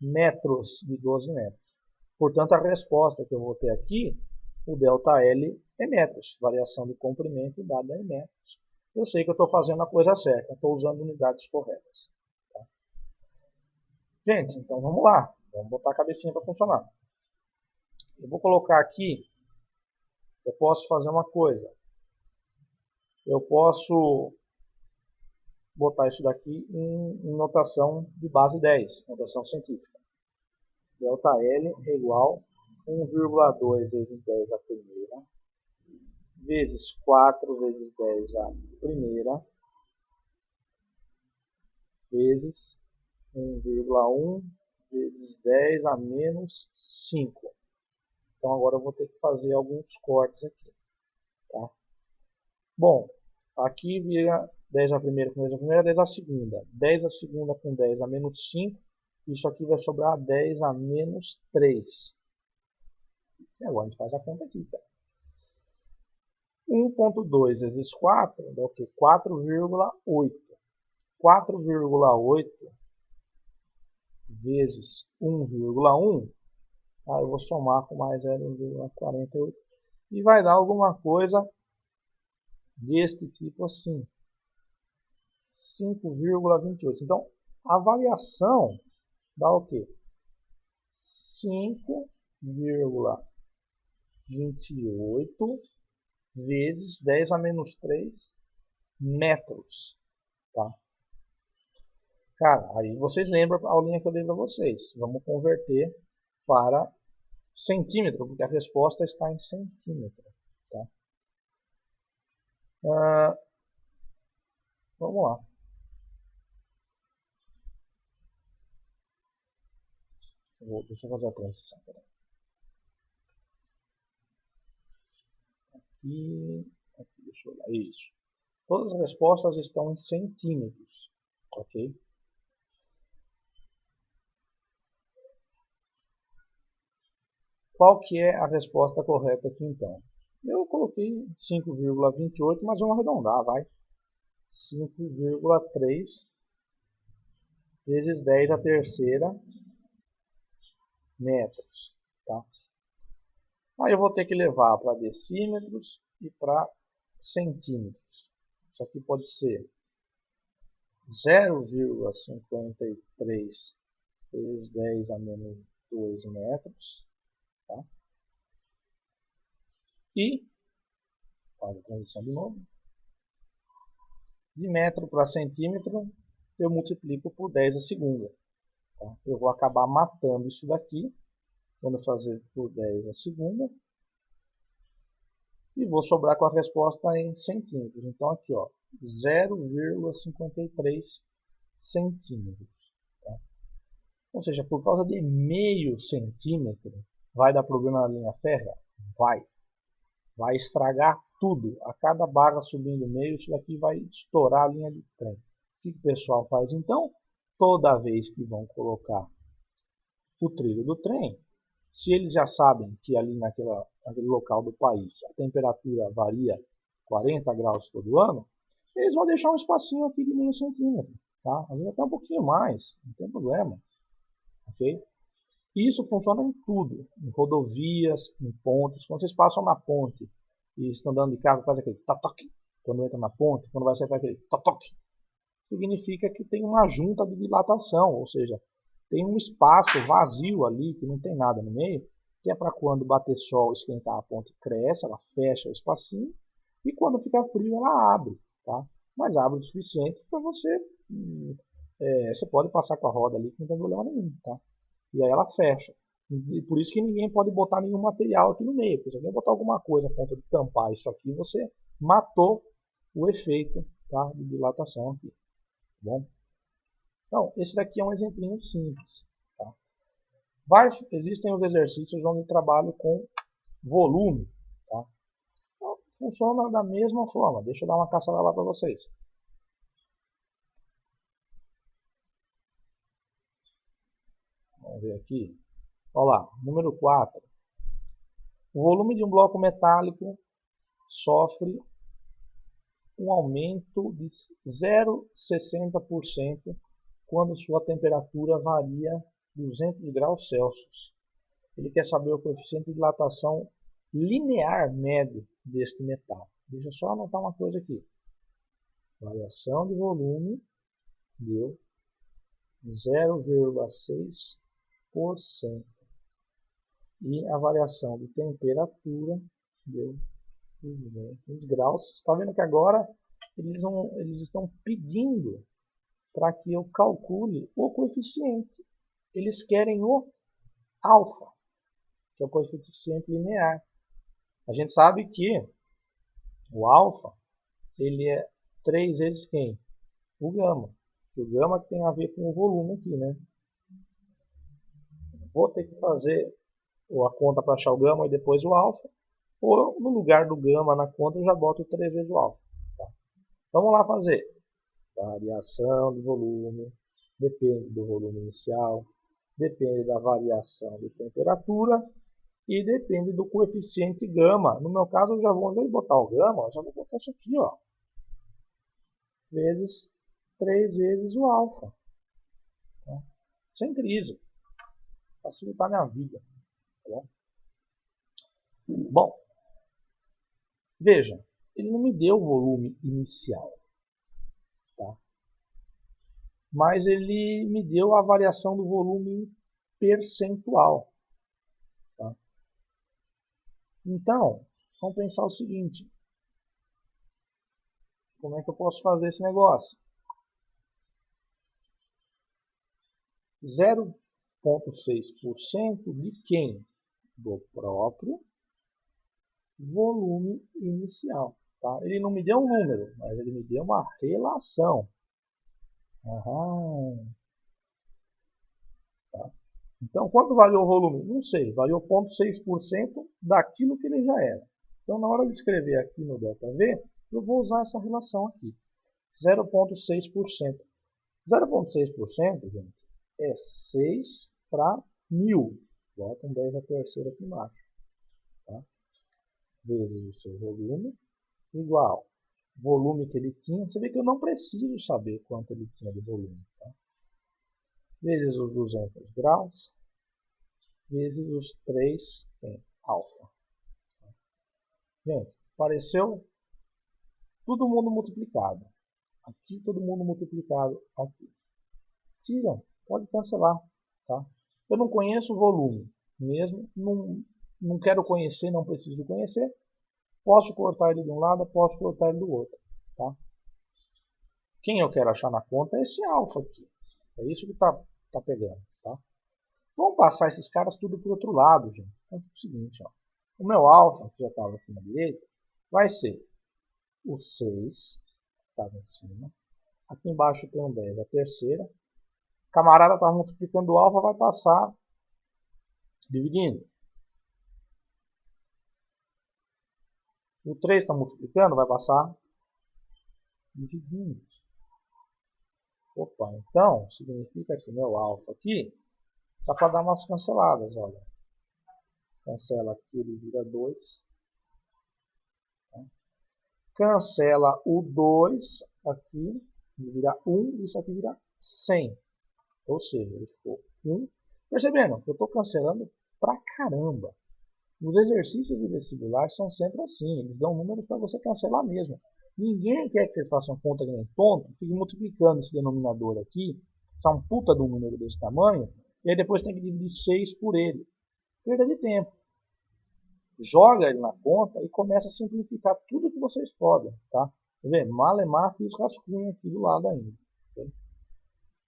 Metros de 12 metros. Portanto, a resposta que eu vou ter aqui, o ΔL é metros. Variação de comprimento dada em metros. Eu sei que eu estou fazendo a coisa certa. Estou usando unidades corretas. Tá? Gente, então vamos lá. Vamos botar a cabecinha para funcionar. Eu vou colocar aqui, eu posso fazer uma coisa. Eu posso botar isso daqui em notação de base 10, notação científica. ΔL é igual a 1,2 vezes 10 a primeira, vezes 4 vezes 10 a primeira, vezes 1,1 vezes 10 a menos 5. Então agora eu vou ter que fazer alguns cortes aqui. Tá? Bom, aqui vira 10 a primeira com 10 a primeira, 10 a segunda. 10 a segunda com 10 a menos 5. Isso aqui vai sobrar 10 a menos 3. E agora a gente faz a conta aqui. Tá? 1,2 vezes 4 dá o quê? 4,8. 4,8 vezes 1,1. Tá? Eu vou somar com mais 0,48. E vai dar alguma coisa deste tipo assim. 5,28. Então, a variação dá o quê? 5,28 vezes 10 a menos 3 metros. Tá? Cara, aí vocês lembram a aulinha que eu dei para vocês. Vamos converter para centímetro, porque a resposta está em centímetro. Tá? Vamos lá. Deixa eu fazer a transição. Aqui, deixa eu olhar. Isso. Todas as respostas estão em centímetros. Ok? Qual que é a resposta correta aqui então? Eu coloquei 5,28, mas vamos arredondar, vai. 5,3 vezes 10 a terceira metros. Tá? Aí eu vou ter que levar para decímetros e para centímetros. Isso aqui pode ser 0,53 vezes 10 a menos 2 metros. Tá? E, faz a transição de novo, de metro para centímetro eu multiplico por 10 a segunda. Tá? Eu vou acabar matando isso daqui, quando eu fazer por 10 a segunda, e vou sobrar com a resposta em centímetros. Então aqui, ó, 0,53 centímetros. Tá? Ou seja, por causa de meio centímetro, vai dar problema na linha férrea? Vai. Vai estragar tudo. A cada barra subindo meio, isso daqui vai estourar a linha de trem. O que o pessoal faz então? Toda vez que vão colocar o trilho do trem, se eles já sabem que ali naquele local do país a temperatura varia 40 graus todo ano, eles vão deixar um espacinho aqui de meio centímetro. Tá? Às vezes até um pouquinho mais, não tem problema. Okay? Isso funciona em tudo, em rodovias, em pontes. Quando vocês passam na ponte e estão andando de carro, faz aquele toque. Quando entra na ponte, quando vai sair, faz aquele toque. Significa que tem uma junta de dilatação, ou seja, tem um espaço vazio ali, que não tem nada no meio, que é para quando bater sol, esquentar a ponte, cresce, ela fecha o espacinho, e quando ficar frio, ela abre. Tá? Mas abre o suficiente para você... você pode passar com a roda ali, que não tem problema nenhum. Tá? E aí ela fecha. E por isso que ninguém pode botar nenhum material aqui no meio. Porque se alguém botar alguma coisa a ponto de tampar isso aqui, você matou o efeito, tá, de dilatação aqui. Bom? Então, esse daqui é um exemplinho simples. Tá? Existem os exercícios onde eu trabalho com volume. Tá? Então, funciona da mesma forma. Deixa eu dar uma caçada lá para vocês. Vamos ver aqui. Olha lá, número 4. O volume de um bloco metálico sofre um aumento de 0,60% quando sua temperatura varia 200 graus Celsius. Ele quer saber o coeficiente de dilatação linear médio deste metal. Deixa eu só anotar uma coisa aqui. Variação de volume deu 0,6%. E a variação de temperatura deu 200 graus. Está vendo que agora eles estão pedindo para que eu calcule o coeficiente. Eles querem o alfa, que é o coeficiente linear. A gente sabe que o alfa ele é 3 vezes quem? O gama. O gama tem a ver com o volume aqui, né? Vou ter que fazer a conta para achar o gama e depois o alfa. Ou no lugar do gama na conta eu já boto 3 vezes o alfa. Tá? Vamos lá fazer. Variação de volume, depende do volume inicial, depende da variação de temperatura e depende do coeficiente gama. No meu caso, eu já vou, ao invés de botar o gama, eu já vou botar isso aqui, ó, vezes 3 vezes o alfa. Tá? Sem crise. Facilitar minha vida. Tá bom? Bom, veja, ele não me deu o volume inicial. Tá? Mas ele me deu a variação do volume percentual. Tá? Então, vamos pensar o seguinte. Como é que eu posso fazer esse negócio? 0,6% de quem? Do próprio volume inicial. Tá? Ele não me deu um número, mas ele me deu uma relação. Aham. Tá? Então, quanto variou o volume? Não sei, variou 0,6% daquilo que ele já era. Então, na hora de escrever aqui no ΔV, eu vou usar essa relação aqui. 0,6%. 0,6%, gente, é 6 para 1000. Bota um 10 a terceira aqui embaixo. Tá? Vezes o seu volume, igual volume que ele tinha. Você vê que eu não preciso saber quanto ele tinha de volume. Tá? Vezes os 200 graus, vezes os 3 em alfa. Gente, apareceu todo mundo multiplicado. Aqui, todo mundo multiplicado aqui. Tira, pode cancelar. Tá? Eu não conheço o volume, mesmo, não quero conhecer, não preciso conhecer. Posso cortar ele de um lado, posso cortar ele do outro. Tá? Quem eu quero achar na conta é esse alfa aqui. É isso que tá pegando. Tá? Vamos passar esses caras tudo para o outro lado, gente. Então fica o seguinte, ó. O meu alfa, que já estava aqui na direita, vai ser o 6, que estava em cima. Aqui embaixo tem um 10 a terceira. Camarada está multiplicando o alfa, vai passar dividindo. O 3 está multiplicando, vai passar dividindo. Opa, então significa que o meu alfa aqui dá para dar umas canceladas, olha. Cancela aqui, ele vira 2. Tá? Cancela o 2 aqui, ele vira 1, isso aqui vira 100. Ou seja, ele ficou 1. Percebendo que eu estou cancelando pra caramba. Os exercícios de vestibular são sempre assim, eles dão números para você cancelar mesmo. Ninguém quer que você faça uma conta que nem tonto, fique multiplicando esse denominador aqui, é um puta de um número desse tamanho, e aí depois tem que dividir 6 por ele. Perda de tempo. Joga ele na conta e começa a simplificar tudo que vocês podem. Tá? Quer ver? Malemar fiz rascunho aqui do lado ainda.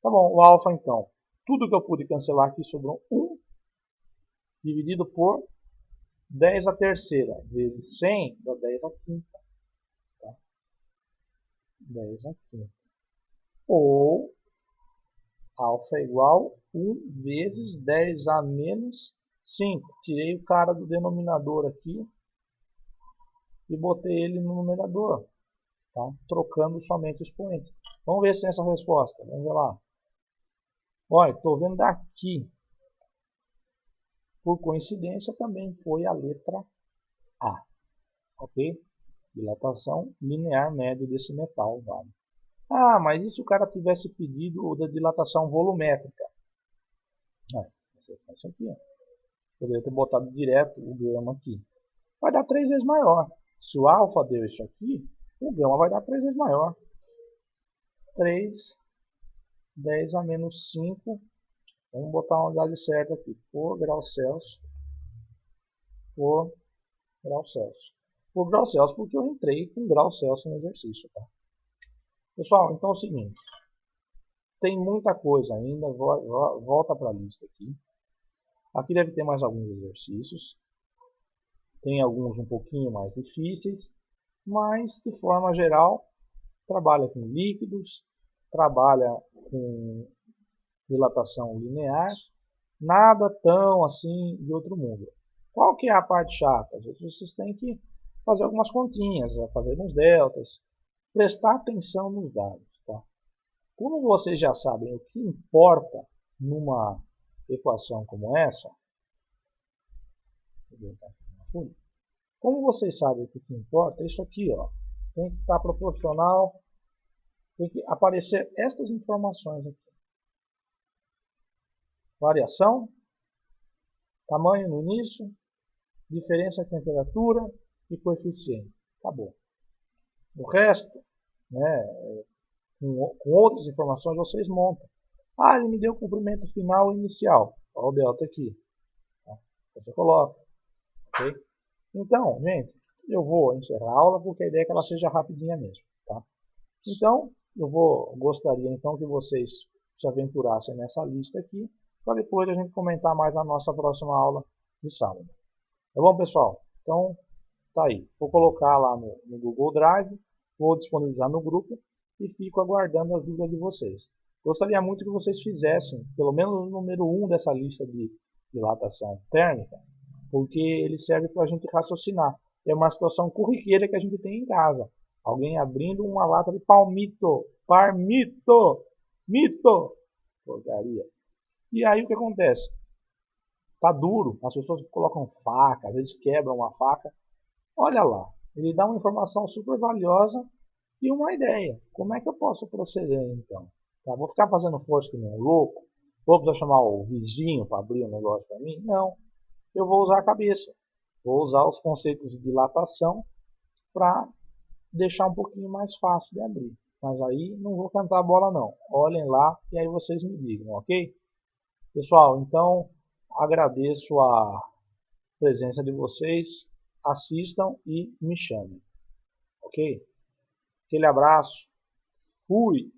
Tá bom, o alfa então. Tudo que eu pude cancelar aqui sobrou 1 dividido por 10 a terceira vezes 100 dá 10 a quinta. Tá? 10 a quinta. Ou alfa é igual a 1 vezes 10 a menos 5. Tirei o cara do denominador aqui e botei ele no numerador. Tá? Trocando somente o expoente. Vamos ver se tem essa resposta. Vamos ver lá. Olha, estou vendo daqui. Por coincidência, também foi a letra A. Ok? Dilatação linear médio desse metal vale. Ah, mas e se o cara tivesse pedido o da dilatação volumétrica? Você faz isso aqui. Ó. Poderia ter botado direto o gama aqui. Vai dar 3 vezes maior. Se o alfa deu isso aqui, o gama vai dar 3 vezes maior. 3, 10 a menos 5. Vamos botar uma unidade certa aqui. Por grau Celsius. Por grau Celsius. Por grau Celsius porque eu entrei com grau Celsius no exercício. Tá? Pessoal, então é o seguinte. Tem muita coisa ainda. Volta para a lista aqui. Aqui deve ter mais alguns exercícios. Tem alguns um pouquinho mais difíceis. Mas, de forma geral, trabalha com líquidos. Trabalha com dilatação linear, nada tão assim de outro mundo. Qual que é a parte chata? Às vezes vocês têm que fazer algumas continhas, fazer uns deltas, prestar atenção nos dados. Tá? Como vocês já sabem o que importa numa equação como essa, como vocês sabem o que importa, é isso aqui, ó, tem que estar proporcional, tem que aparecer estas informações aqui. Variação, tamanho no início, diferença de temperatura e coeficiente. Acabou. O resto, né, com outras informações, vocês montam. Ah, ele me deu o comprimento final e inicial. Olha o delta aqui. Tá? Você coloca. Okay? Então, gente, eu vou encerrar a aula porque a ideia é que ela seja rapidinha mesmo. Tá? Então, eu gostaria então que vocês se aventurassem nessa lista aqui, para depois a gente comentar mais na nossa próxima aula de sábado. Tá bom, pessoal? Então, tá aí. Vou colocar lá no Google Drive, vou disponibilizar no grupo e fico aguardando as dúvidas de vocês. Gostaria muito que vocês fizessem pelo menos o número 1 dessa lista de dilatação térmica, porque ele serve para a gente raciocinar. É uma situação corriqueira que a gente tem em casa. Alguém abrindo uma lata de palmito, mito, porcaria. E aí o que acontece? Tá duro, as pessoas colocam faca, às vezes quebram uma faca. Olha lá, ele dá uma informação super valiosa e uma ideia. Como é que eu posso proceder então? Tá, vou ficar fazendo força que nem um louco? Vou precisar chamar o vizinho para abrir o negócio para mim? Não, eu vou usar a cabeça. Vou usar os conceitos de dilatação para deixar um pouquinho mais fácil de abrir. Mas aí não vou cantar a bola não. Olhem lá e aí vocês me digam, ok? Pessoal, então agradeço a presença de vocês. Assistam e me chamem, ok? Aquele abraço. Fui!